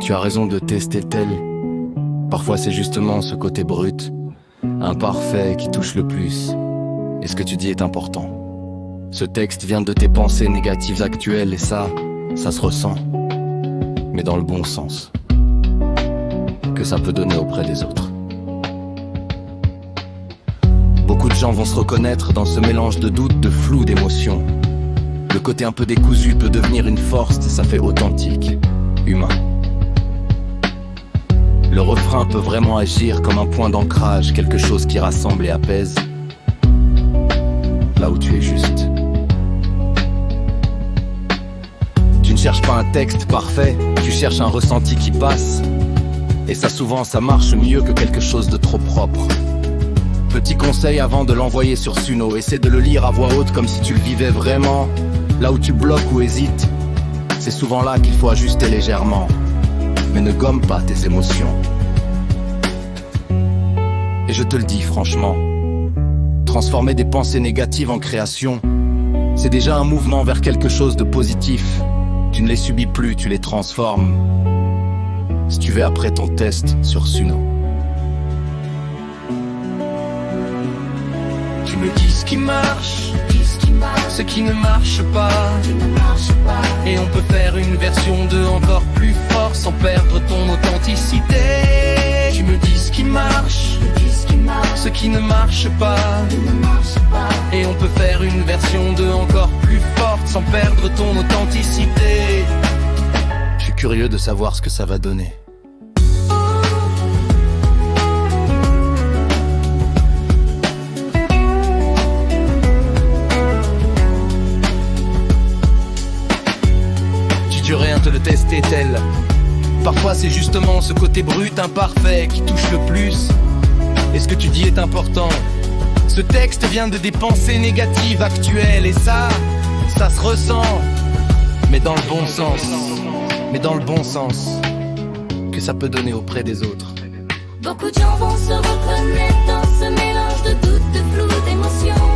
Tu as raison de tester tel. Parfois c'est justement ce côté brut, imparfait qui touche le plus. Et ce que tu dis est important. Ce texte vient de tes pensées négatives actuelles et ça se ressent. Mais dans le bon sens. Que ça peut donner auprès des autres. Beaucoup de gens vont se reconnaître dans ce mélange de doutes, de flou, d'émotions. Le côté un peu décousu peut devenir une force, ça fait authentique, humain. Le refrain peut vraiment agir comme un point d'ancrage, quelque chose qui rassemble et apaise. Là où tu es juste. Tu ne cherches pas un texte parfait, tu cherches un ressenti qui passe. Et ça souvent ça marche mieux que quelque chose de trop propre. Petit conseil avant de l'envoyer sur Suno, essaie de le lire à voix haute comme si tu le vivais vraiment. Là où tu bloques ou hésites, c'est souvent là qu'il faut ajuster légèrement. Mais ne gomme pas tes émotions. Et je te le dis franchement, transformer des pensées négatives en création, c'est déjà un mouvement vers quelque chose de positif. Tu ne les subis plus, tu les transformes. Si tu veux après ton test sur Suno. Tu me dis ce qui marche, ce qui ne marche pas. Et on peut faire une version de encore plus fort sans perdre ton authenticité. Tu me dis ce qui marche, ce qui ne marche pas. Et on peut faire une version de encore plus forte sans perdre ton authenticité. Je suis curieux de savoir ce que ça va donner. Tu rien te le tester tel. Parfois c'est justement ce côté brut, imparfait qui touche le plus. Et ce que tu dis est important. Ce texte vient de des pensées négatives actuelles. Et ça se ressent. Mais dans le bon sens. Mais dans le bon sens. Que ça peut donner auprès des autres. Beaucoup de gens vont se reconnaître dans ce mélange de doutes, de flou, d'émotions.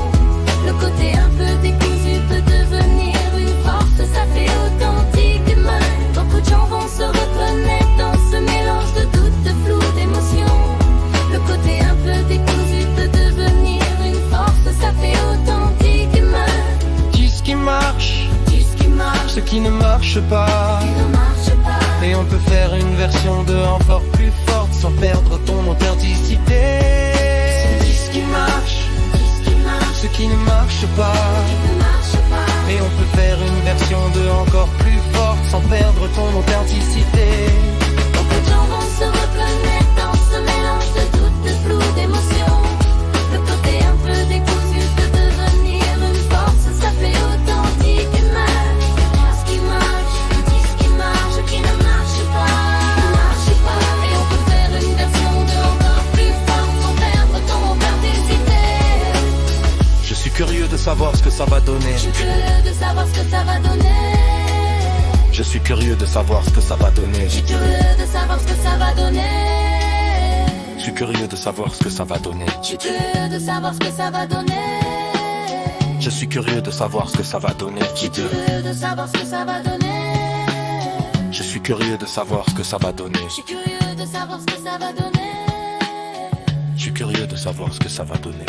Le côté un peu décousu peut devenir une force, ça fait authentique humain. Beaucoup de gens vont se reconnaître dans ce mélange de doutes, de flou, d'émotions. Le côté un peu décousu peut devenir une force, ça fait authentique humain. Dis ce qui marche, ce qui ne marche pas. Et on peut faire une version de encore plus forte sans perdre ton authenticité. Dis ce qui marche, ce qui ne marche pas. Et on peut faire une version de encore plus forte sans perdre ton authenticité. Beaucoup de gens vont se reconnaître dans ce mélange de doutes, de flou, d'émotions. Le côté un peu décousu peut devenir une force, ça fait authentique humain. Ce qui marche, dis ce qui marche, ce qui ne marche pas. Et on peut faire une version de encore plus forte sans perdre ton authenticité. Je suis curieux de savoir ce que ça va donner. Je suis curieux de savoir ce que ça va donner. Je suis curieux de savoir ce que ça va donner. Je suis curieux de savoir ce que ça va donner. Je suis curieux de savoir ce que ça va donner. Je suis curieux de savoir ce que ça va donner. Je suis curieux de savoir ce que ça va donner. Je suis curieux de savoir ce que ça va donner. Je suis curieux de savoir ce que ça va donner. Je suis curieux de savoir ce que ça va donner. Je suis curieux de savoir ce que ça va donner.